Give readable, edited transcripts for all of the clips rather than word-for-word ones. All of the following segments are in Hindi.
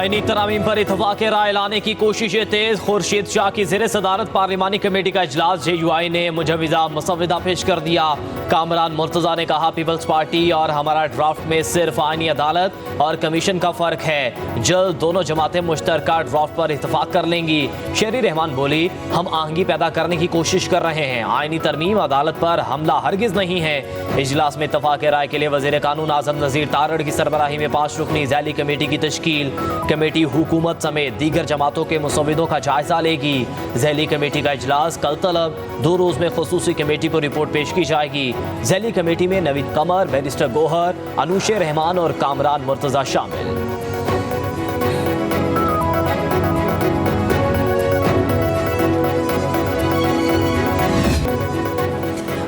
आईनी तरामीम पर इत्तफाक राय लाने की कोशिशें तेज। खुर्शीद शाह की ज़ेर सदारत पार्लिमानी कमेटी का इजलास JUI ने मुजव्विज़ा मसवदा पेश कर दिया। कामरान मुर्तज़ा ने कहा, पीपल्स पार्टी और हमारा ड्राफ्ट में सिर्फ आईनी अदालत और कमीशन का फ़र्क है। जल्द दोनों जमातें मुश्तरका ड्राफ्ट पर इत्तफाक कर लेंगी। शेरी रहमान बोली, हम आहंगी पैदा करने की कोशिश कर रहे हैं। आईनी तरमीम अदालत पर हमला हरगिज़ नहीं है। इजलास में इत्तफाक राय के लिए वज़ीर कानून आज़म नज़ीर तारड़ की सरबराही में 5 रुकनी ज़ैली कमेटी की तश्कील। कमेटी हुकूमत समेत दीगर जमातों के मुसव्विदों का जायजा लेगी। ज़ैली कमेटी का इजलास कल तलब। 2 रोज़ में खुसूसी कमेटी को रिपोर्ट पेश की जाएगी। ज़ैली कमेटी में नवीद कमर, बैरिस्टर गोहर, अनुशे रहमान और कामरान मुर्तज़ा शामिल।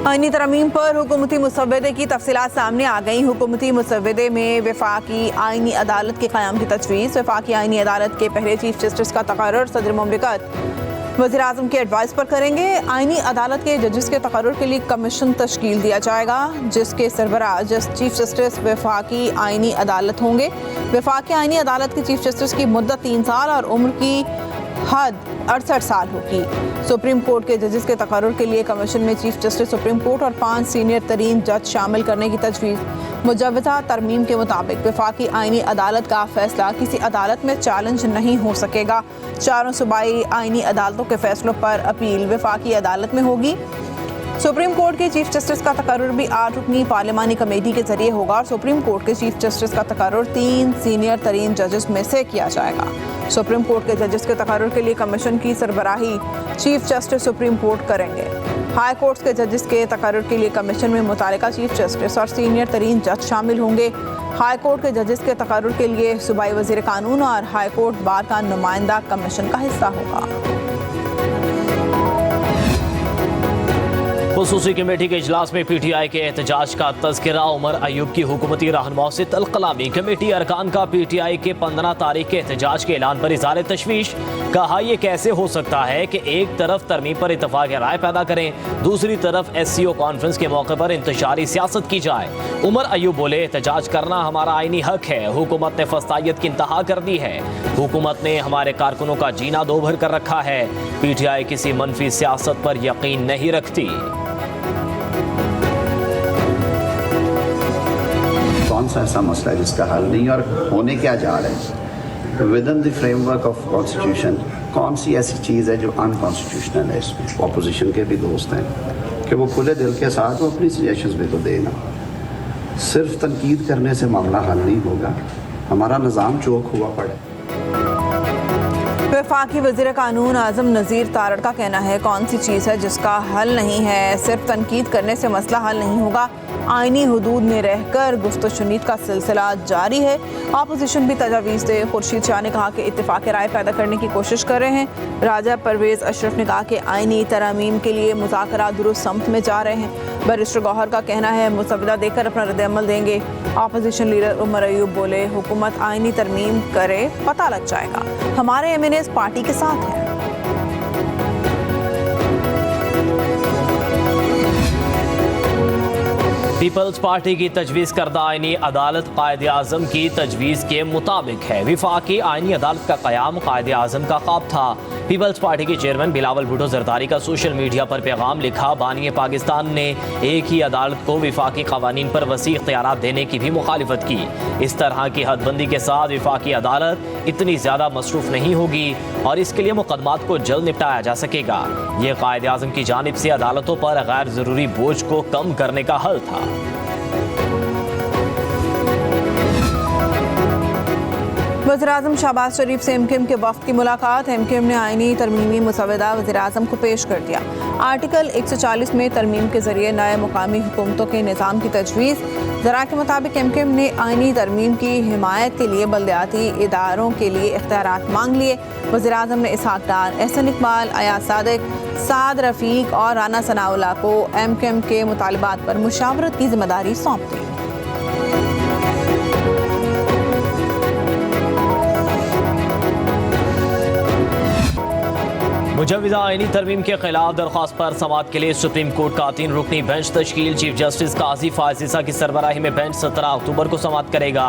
आईनी तरमीम पर हुकूमती मुसव्वदे की तफसीलात सामने आ गई। हुकूमती मुसव्वदे में वफाकी आईनी अदालत के क़याम की तजवीज़। वफाकी आईनी अदालत के पहले चीफ जस्टिस का तकर्रुर सदर मुमलिकत वज़ीर आज़म के एडवाइस पर करेंगे। आईनी अदालत के जजेस के तकर्रुर के लिए कमीशन तश्कील दिया जाएगा, जिसके सरबराह चीफ जस्टिस वफाकी आईनी अदालत होंगे। वफाकी आईनी अदालत के चीफ जस्टिस की मुद्दत 3 साल और उम्र की हद 68 साल होगी। सुप्रीम कोर्ट के जजेस के तकर्रुर के लिए कमीशन में चीफ जस्टिस सुप्रीम कोर्ट और 5 सीनियर तरीन जज शामिल करने की तजवीज़। मुजव्वज़ा तरमीम के मुताबिक वफाकी आईनी अदालत का फैसला किसी अदालत में चैलेंज नहीं हो सकेगा। 4 सूबाई आईनी अदालतों के फैसलों पर अपील वफाकी अदालत में होगी। सुप्रीम कोर्ट के चीफ जस्टिस का तकर्रुर भी 8 रुकनी पार्लिमानी कमेटी के जरिए होगा और सुप्रीम कोर्ट के चीफ जस्टिस का तकर्रुर 3 सीनियर तरीन जजेस में से किया जाएगा। सुप्रीम कोर्ट के जजेस के तकर्रुर के लिए कमीशन की सरबराही चीफ जस्टिस सुप्रीम कोर्ट करेंगे। हाई कोर्ट्स के जजेस के तकर्रुर के लिए कमीशन में मुतालिका चीफ जस्टिस और सीनियर तरीन जज शामिल होंगे। हाई कोर्ट के जजेस के तकर्रुर के लिए सूबाई वज़ीर कानून और हाई कोर्ट बार का नुमाइंदा कमीशन का हिस्सा होगा। खुसूसी कमेटी के इजलास में PTI के एहतजाज का तज़किरा। उमर अयूब की हुकूमती रहनुमाओं से तलकलामी। कमेटी अरकान का PTI के 15 तारीख के एहतजाज के ऐलान पर इज़हार तशवीश। कहा, यह कैसे हो सकता है कि एक तरफ तरमीम पर इत्तफाक राय पैदा करें, दूसरी तरफ SCO कॉन्फ्रेंस के मौके पर इंतशारी सियासत की जाए। उमर अयूब बोले, एहतजाज करना हमारा आईनी हक है। हुकूमत ने फस्तायत की इंतहा कर दी है। हुकूमत ने हमारे कारकुनों का जीना दोभर कर रखा है। PTI किसी मनफी सियासत पर यकीन नहीं रखती। कौन सा ऐसा मसला है जिसका हल नहीं और होने क्या जा रहा है with in the framework of constitution? कौन सी ऐसी चीज़ है जो अनकॉन्स्टिट्यूशनल है? इसमें ऑपोजिशन के भी दोस्त हैं कि वो खुले दिल के साथ वो अपनी सजेशंस भी तो देना। सिर्फ तनकीद करने से मामला हल नहीं होगा। हमारा निज़ाम चौक हुआ पड़े। वफाकी वज़ीर कानून आज़म नज़ीर तारड़ का कहना है, कौन सी चीज़ है जिसका हल नहीं है? सिर्फ तनकीद करने से मसला हल नहीं होगा। आईनी हुदूद में रहकर गुफ्त शुनीद का सिलसिला जारी है। अपोजिशन भी तजावीज़ दे। खुर्शीद शाह ने कहा कि इत्तेफाक राय पैदा करने की कोशिश कर रहे हैं। राजा परवेज़ अशरफ ने कहा कि आईनी तरामीम के लिए मुज़ाकरा दुरुस्त समत में जा रहे हैं। बैरिस्टर गौहर का कहना है, मुसवदा देकर अपना रद्द-ए-अमल देंगे। अपोजिशन लीडर उमर अयूब बोले, हुकूमत आईनी तरमीम करे, पता लग जाएगा। हमारे MNAs पार्टी के साथ हैं। पीपल्स पार्टी की तजवीज़ करदा आईनी अदालत कायदे आज़म की तजवीज़ के मुताबिक है। वफाकी आईनी अदालत का क़याम कायदे आज़म का ख्वाब था। पीपल्स पार्टी के चेयरमैन बिलावल भुट्टो जरदारी का सोशल मीडिया पर पैगाम लिखा। बानी पाकिस्तान ने एक ही अदालत को वफाकी क़वानीन पर वसी इख्तियारात देने की भी मुखालिफत की। इस तरह की हदबंदी के साथ वफाकी अदालत इतनी ज़्यादा मसरूफ़ नहीं होगी और इसके लिए मुकदमात को जल्द निपटाया जा सकेगा। ये कायदे आज़म की जानिब से अदालतों पर गैर ज़रूरी बोझ को कम करने का हल था। वज़ीर-ए-आज़म शहबाज शरीफ से MKM के वफ़द की मुलाकात। MKM ने आईनी तरमीमी मुसवदा वज़ीर-ए-आज़म को पेश कर दिया। आर्टिकल 140 में तरमीम के ज़रिए नए मुकामी हुकूमतों के निज़ाम की तजवीज़। ज़रा के मुताबिक MKM ने आईनी तरमीम की हिमायत के लिए बल्दियाती इदारों के लिए इख्तियारात मांग लिए। वज़ीर-ए-आज़म ने इसहाक डार, एहसन इकबाल, अयाज सादिक, साद रफ़ीक और राना सनाउल्लाह को MKM के मुतालबात पर मुशावरत की जिम्मेदारी सौंप दी। मुजव्विज़ा आईनी तरमीम के खिलाफ दरख्वास्त पर समाअत के लिए सुप्रीम कोर्ट का 3 रुकनी बेंच तश्कील। चीफ जस्टिस काजी फायज़ ईसा की सरबराही में बेंच 17 अक्टूबर को समाअत करेगा।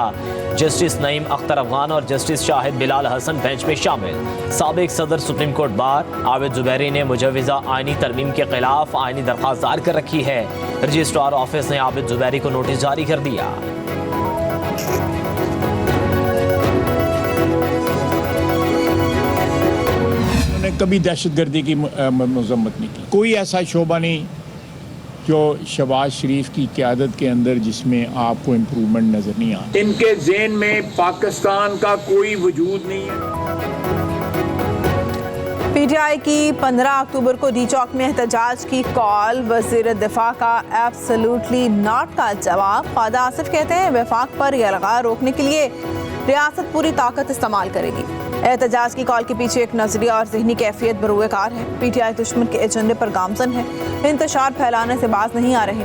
जस्टिस नईम अख्तर अफगान और जस्टिस शाहिद बिलाल हसन बेंच में शामिल। साबिक सदर supreme court bar Abid Zubairi ने मुजव्विज़ा आईनी तरमीम के खिलाफ आईनी दरख्वास्त दायर कर रखी है। रजिस्ट्रार ऑफिस ने आबिद जुबैरी को नोटिस जारी कर दिया। कभी दहशतगर्दी की मजम्मत नहीं की। कोई ऐसा शोबा नहीं जो शहबाज शरीफ की क़यादत के अंदर जिसमें आपको इम्प्रूवमेंट नज़र नहीं आता। इनके ज़हन में पाकिस्तान का कोई वजूद नहीं है। पीटीआई की 15 अक्टूबर को डी चौक में एहतजाज की कॉल, वज़ीर दिफा का एब्सोल्युटली नॉट का जवाब। ख्वाजा आसिफ कहते हैं वफाक पर यलगा रोकने के लिए रियासत पूरी ताकत इस्तेमाल करेगी। एहतजाज की कॉल के पीछे एक नजरिया और जहनी कैफियत बरूए कार है। पीटीआई दुश्मन के एजेंडे पर गामजन है, इंतशार फैलाने से बाज नहीं आ रहे।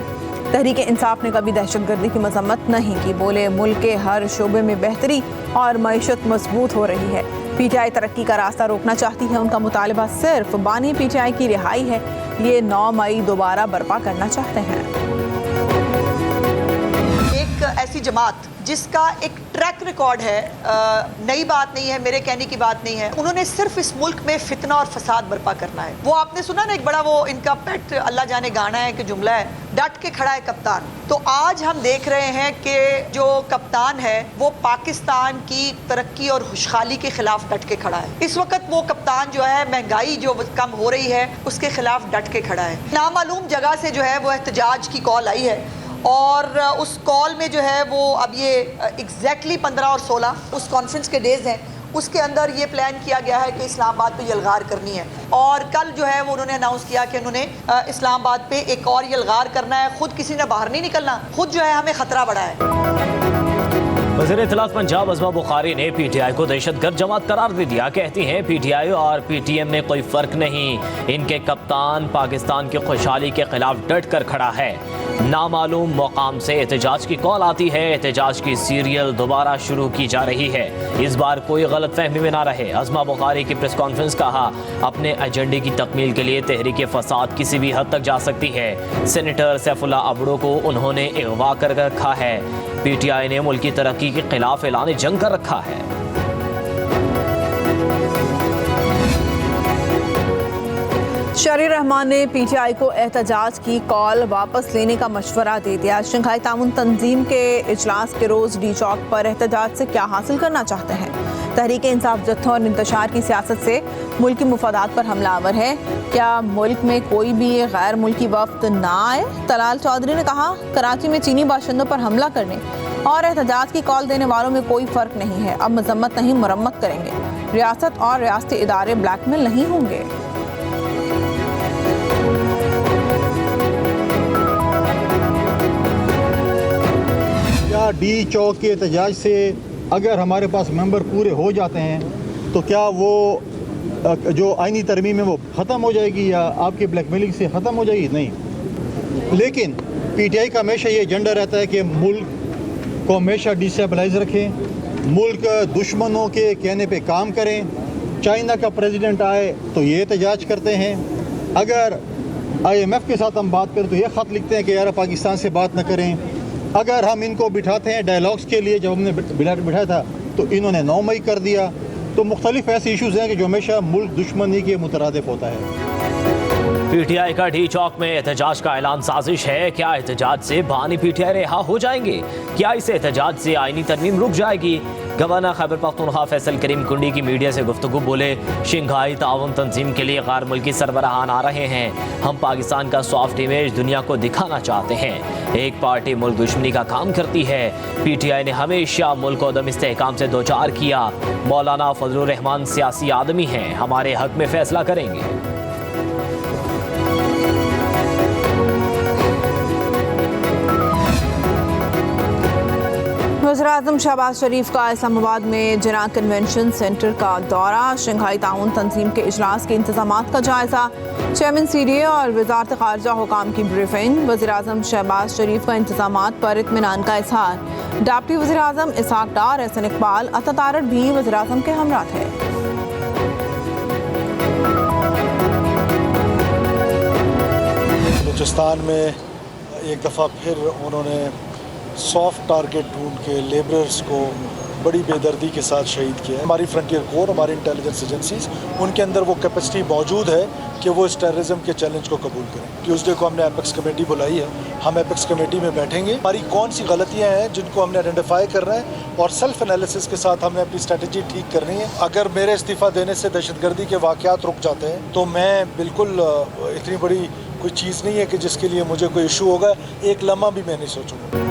तहरीक इंसाफ ने कभी दहशतगर्दी की मजम्मत नहीं की, बोले मुल्क के हर शोबे में बेहतरी और मईशत मजबूत हो रही है। पीटीआई तरक्की का रास्ता रोकना चाहती है, उनका मुतालबा सिर्फ बानी पीटीआई की रिहाई है। ये 9 मई दोबारा बर्पा करना चाहते हैं। एक ऐसी जमात जिसका एक ट्रैक रिकॉर्ड है, नई बात नहीं है, मेरे कहने की बात नहीं है, उन्होंने सिर्फ इस मुल्क में फितना और फसाद बर्पा करना है। वो आपने सुना ना, एक बड़ा वो इनका पेट अल्लाह जाने गाना है कि जुमला है, डट के खड़ा है कप्तान। तो आज हम देख रहे हैं कि जो कप्तान है वो पाकिस्तान की तरक्की और खुशहाली के खिलाफ डट के खड़ा है। इस वक्त वो कप्तान जो है महंगाई जो कम हो रही है उसके खिलाफ डट के खड़ा है। नामालूम जगह से जो है वो एहतजाज की कॉल आई है और उस कॉल में जो है वो अब ये एग्जैक्टली 15 और 16 उस कॉन्फ्रेंस के डेज हैं, उसके अंदर ये प्लान किया गया है कि इस्लामाबाद पे यलगार करनी है। और कल जो है वो उन्होंने अनाउंस किया कि उन्होंने इस्लामाबाद पे एक और यलगार करना है। खुद किसी ने बाहर नहीं निकलना, खुद जो है हमें खतरा बढ़ा है। वज़ीर इत्तलात पंजाब अज़मा बुखारी ने पीटीआई को दहशतगर्द जमात करार दे दिया। कहती हैं पीटीआई और पीटीएम में कोई फ़र्क नहीं, इनके कप्तान पाकिस्तान की खुशहाली के खिलाफ डट कर खड़ा है। नामालूम मकाम से एहतजाज की कॉल आती है, एहतजाज की सीरियल दोबारा शुरू की जा रही है। इस बार कोई गलत फहमी में ना रहे। अज़मा बुखारी की प्रेस कॉन्फ्रेंस कहा अपने एजेंडे की तकमील के लिए तहरीक फसाद किसी भी हद तक जा सकती है। सेनेटर सैफुल्ला अबड़ो को उन्होंने अगवा कर रखा है। पीटीआई ने मुल्क की तरक्की के खिलाफ ऐलान जंग कर रखा है। शरीर रहमान ने पीटीआई को एहतजाज की कॉल वापस लेने का मशवरा दे दिया। शंघाई ताउन तंजीम के इजलास के रोज डी चौक पर एहतजाज से क्या हासिल करना चाहते हैं? तहरीक इंसाफ जत्थों और इंतशार की सियासत से मुल्की मुफादात पर हमलावर है। क्या मुल्क में कोई भी गैर मुल्की वफ्द ना आए? तलाल चौधरी ने कहा कराची में चीनी बाशिंदों पर हमला करने और एहतजाज की कॉल देने वालों में कोई फ़र्क नहीं है। अब मजम्मत नहीं मुरम्मत करेंगे। रियासत और रियासती इदारे ब्लैकमेल नहीं होंगे। डी चौक के एहतजाज से अगर हमारे पास मेंबर पूरे हो जाते हैं तो क्या वो जो आईनी तरमीम है वो ख़त्म हो जाएगी या आपकी ब्लैकमेलिंग से ख़त्म हो जाएगी? नहीं। लेकिन पीटीआई का हमेशा ये एजेंडा रहता है कि मुल्क को हमेशा डिस्टेबलाइज रखें, मुल्क दुश्मनों के कहने पे काम करें। चाइना का प्रेसिडेंट आए तो ये एहतजाज करते हैं, अगर IMF के साथ हम बात करें तो ये ख़त लिखते हैं कि यार पाकिस्तान से बात न करें। अगर हम इनको बिठाते हैं डायलॉग्स के लिए, जब हमने बिठाया था तो इन्होंने 9 मई कर दिया। तो मुख्तलिफ ऐसे इशूज़ हैं कि जो हमेशा मुल्क दुश्मनी के मुतरादिफ होता है। पीटीआई का डी चौक में एहतजाज का ऐलान साजिश है। क्या एहतजाज से बानी पीटीआई रिहा हो जाएंगे? क्या इस एहतजाज से आईनी तरमीम रुक जाएगी? गवर्नर खैबर पख्तूनख्वा फैसल करीम कुंडी की मीडिया से गुफ्तगू बोले शंघाई ताउन तंजीम के लिए गैर मुल्की सरबराहान आ रहे हैं। हम पाकिस्तान का सॉफ्ट इमेज दुनिया को दिखाना चाहते हैं। एक पार्टी मुल्क दुश्मनी का काम करती है। पीटीआई ने हमेशा मुल्क को अदम इस्तेहकाम से दो चार किया। मौलाना फजलुर रहमान सियासी आदमी हैं, हमारे हक में फैसला करेंगे। वज़ीर-ए-आज़म शहबाज शरीफ का इस्लामाबाद में जिना कन्वेंशन सेंटर का दौरा। शंघाई ताउन तंजीम के इजलास के इंतजामात का जायजा। चेयरमैन CDA और वज़ारत ख़ारजा हुकाम की ब्रीफिंग। वज़ीर-ए-आज़म शहबाज शरीफ का इंतजामात पर इत्मीनान का इजहार। डिप्टी वज़ीर-ए-आज़म इसहाक डार, एहसन इकबाल, अता तारड़ भी वज़ीर-ए-आज़म के हमरा थे। बलूचिस्तान में एक दफ़ा फिर उन्होंने सॉफ्ट टारगेट ढूंढ के लेबरर्स को बड़ी बेदर्दी के साथ शहीद किया है। हमारी फ्रंटियर कोर, हमारी इंटेलिजेंस एजेंसीज, उनके अंदर वो कैपेसिटी मौजूद है कि वो इस टेररिज्म के चैलेंज को कबूल करें। ट्यूसडे को हमने एपेक्स कमेटी बुलाई है, हम एपेक्स कमेटी में बैठेंगे, हमारी कौन सी गलतियां हैं जिनको हमने आइडेंटिफाई करना है और सेल्फ एनालिसिस के साथ हमने अपनी स्ट्रेटजी ठीक करनी है। अगर मेरे इस्तीफ़ा देने से दहशतगर्दी के वाक़यात रुक जाते हैं तो मैं बिल्कुल इतनी बड़ी कोई चीज़ नहीं है कि जिसके लिए मुझे कोई इशू होगा, एक लम्हा भी मैं नहीं सोचूंगा।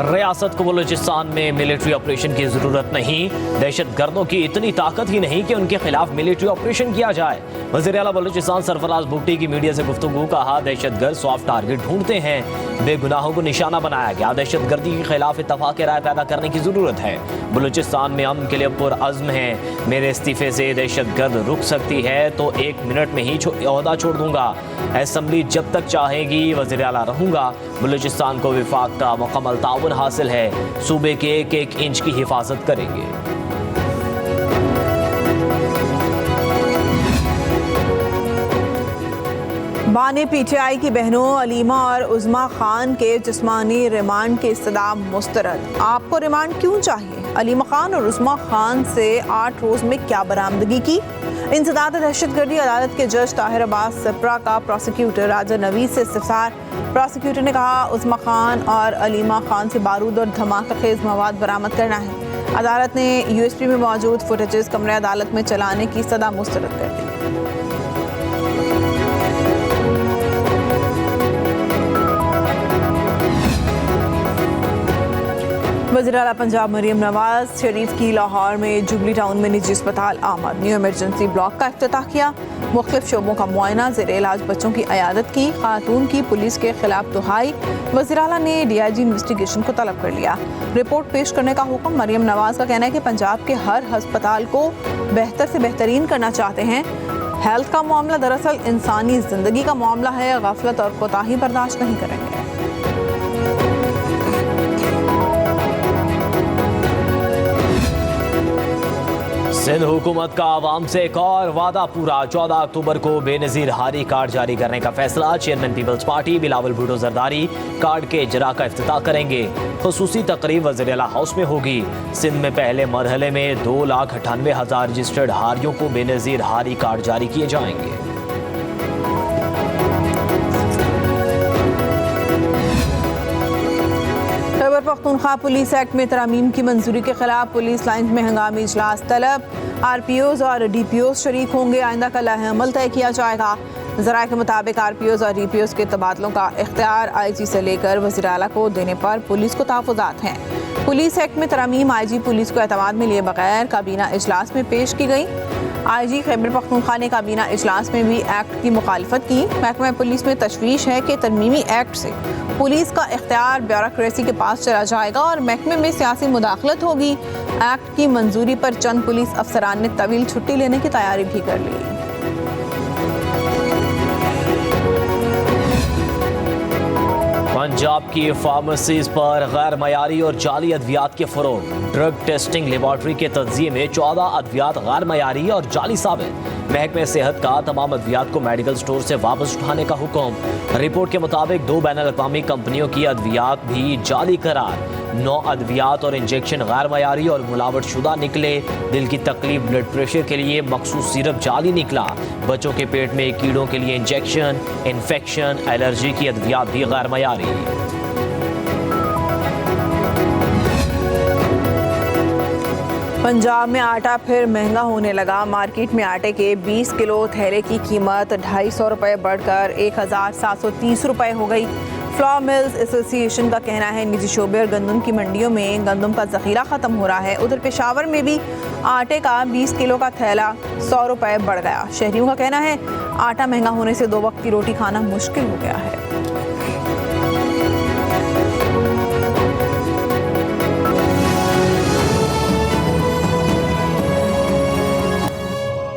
रियासत को बलूचिस्तान में मिलिट्री ऑपरेशन की जरूरत नहीं, दहशतगर्दों की इतनी ताकत ही नहीं कि उनके खिलाफ मिलिट्री ऑपरेशन किया जाए। वज़ीर आला बलूचिस्तान सरफराज भुट्टी की मीडिया से गुफ्तगू, कहा दहशतगर्द सॉफ्ट टारगेट ढूंढते हैं, बेगुनाहों को निशाना बनाया गया। दहशतगर्दी के खिलाफ इत्तफाक राय पैदा करने की जरूरत है। बलूचिस्तान में अमन के लिए पुरअज़्म है। मेरे इस्तीफे से दहशतगर्द रुक सकती है तो 1 मिनट में ही ओहदा छोड़ दूंगा। असम्बली जब तक चाहेगी वज़ीर आला रहूंगा। बलूचिस्तान को विफाक का मुकम्मल ताउन हासिल है, सूबे के 1-1 इंच की हिफाजत करेंगे। बानी पीटीआई की बहनों अलीमा और उज़मा खान के जिस्मानी रिमांड की इस्तदा मुस्तरद। आपको रिमांड क्यों चाहिए? अलीमा खान और उज़मा खान से 8 रोज़ में क्या बरामदगी की? इंसदाद दहशतगर्दी अदालत के जज ताहिर अब्बास सिप्रा का प्रोसिक्यूटर राजा नवीद से इस्तिफसार। प्रोसिक्यूटर ने कहा उज़मा खान और अलीमा खान से बारूद और धमाका खेज मवाद बरामद करना है। अदालत ने यूएसपी में मौजूद फुटेजेस कमरे अदालत में चलाने की सदा मुस्तरद कर दी। वज़ीर आला पंजाब मरियम नवाज शरीफ की लाहौर में जुबली टाउन में निजी अस्पताल आमद न्यू इमरजेंसी ब्लॉक का इफ्तिताह किया। मुख्तलिफ शोबों का मुआयना, ज़ेरे इलाज बच्चों की अयादत की। खातून की पुलिस के खिलाफ दुहाई। वज़ीर आला ने DIG इन्वेस्टिगेशन को तलब कर लिया, रिपोर्ट पेश करने का हुक्म। मरियम नवाज का कहना है कि पंजाब के हर अस्पताल को बेहतर से बेहतरीन करना चाहते हैं। हेल्थ का मामला दरअसल इंसानी ज़िंदगी का मामला है, गफलत और कोताही बर्दाश्त नहीं करेंगे। सिंध हुकूमत का आवाम से एक और वादा पूरा। 14 अक्टूबर को बेनज़ीर हारी कार्ड जारी करने का फैसला। चेयरमैन पीपल्स पार्टी बिलावल भुट्टो जरदारी कार्ड के इजरा का इफ्तिताह करेंगे। खुसूसी तकरीब वज़ीर आला हाउस में होगी। सिंध में पहले मरहले में 2,98,000 रजिस्टर्ड हारियों को बेनज़ीर हारी कार्ड जारी किए जाएंगे। खैबर पख्तूनख्वा पुलिस एक्ट में तरमीम की मंजूरी के खिलाफ पुलिस लाइन में हंगामी इजलास तलब। RPOs और DPOs शरीक होंगे। आइंदा का लाहे अमल तय किया जाएगा। ज़राए के मुताबिक RPOs और DPOs के तबादलों का इख्तियार IG से लेकर वज़ीर आला को देने पर पुलिस को तहफ़्फ़ुज़ात हैं। पुलिस एक्ट में तरमीम IG पुलिस को एतमाद में लिए बगैर काबीना इजलास में पेश की गई। IG खैबर पख्तूनख्वा ने काबीना इजलास में भी एक्ट की मुखालफत की। महकमा पुलिस में तशवीश है कि तरमीमी एक्ट से पुलिस का इख्तियार ब्यूरोक्रेसी के पास चला जाएगा और महकमे में सियासी मुदाखलत होगी। एक्ट की मंजूरी पर चंद पुलिस अफसरान ने तवील छुट्टी लेने की तैयारी भी कर ली। पंजाब की फार्मेसीज पर गैर मयारी और जाली अद्वियात के फरोग। ड्रग टेस्टिंग लेबॉर्ट्री के तज्जिए में 14 अद्वियात गैर मयारी और जाली साबित। महकमे सेहत का तमाम अद्वियात को मेडिकल स्टोर से वापस उठाने का हुक्म। रिपोर्ट के मुताबिक 2 बैनुल-अक़वामी कंपनियों की अद्वियात भी जाली करार। 9 अद्वियात और इंजेक्शन गैर मयारी और मिलावट शुदा निकले। दिल की तकलीफ, ब्लड प्रेशर के लिए मखसूस सिरप जाली निकला। बच्चों के पेट में कीड़ों के लिए इंजेक्शन, इन्फेक्शन, एलर्जी की अद्वियात भी गैर मयारी। पंजाब में आटा फिर महंगा होने लगा। मार्केट में आटे के 20 किलो थैले की कीमत 250 रुपये बढ़कर 1,730 रुपये हो गई। फ्लोर मिल्स एसोसिएशन का कहना है निजी शोबे और गंदम की मंडियों में गंदम का ज़ख़ीरा ख़त्म हो रहा है। उधर पेशावर में भी आटे का 20 किलो का थैला 100 रुपये बढ़ गया। शहरियों का कहना है आटा महंगा होने से 2 वक्त की रोटी खाना मुश्किल हो गया है।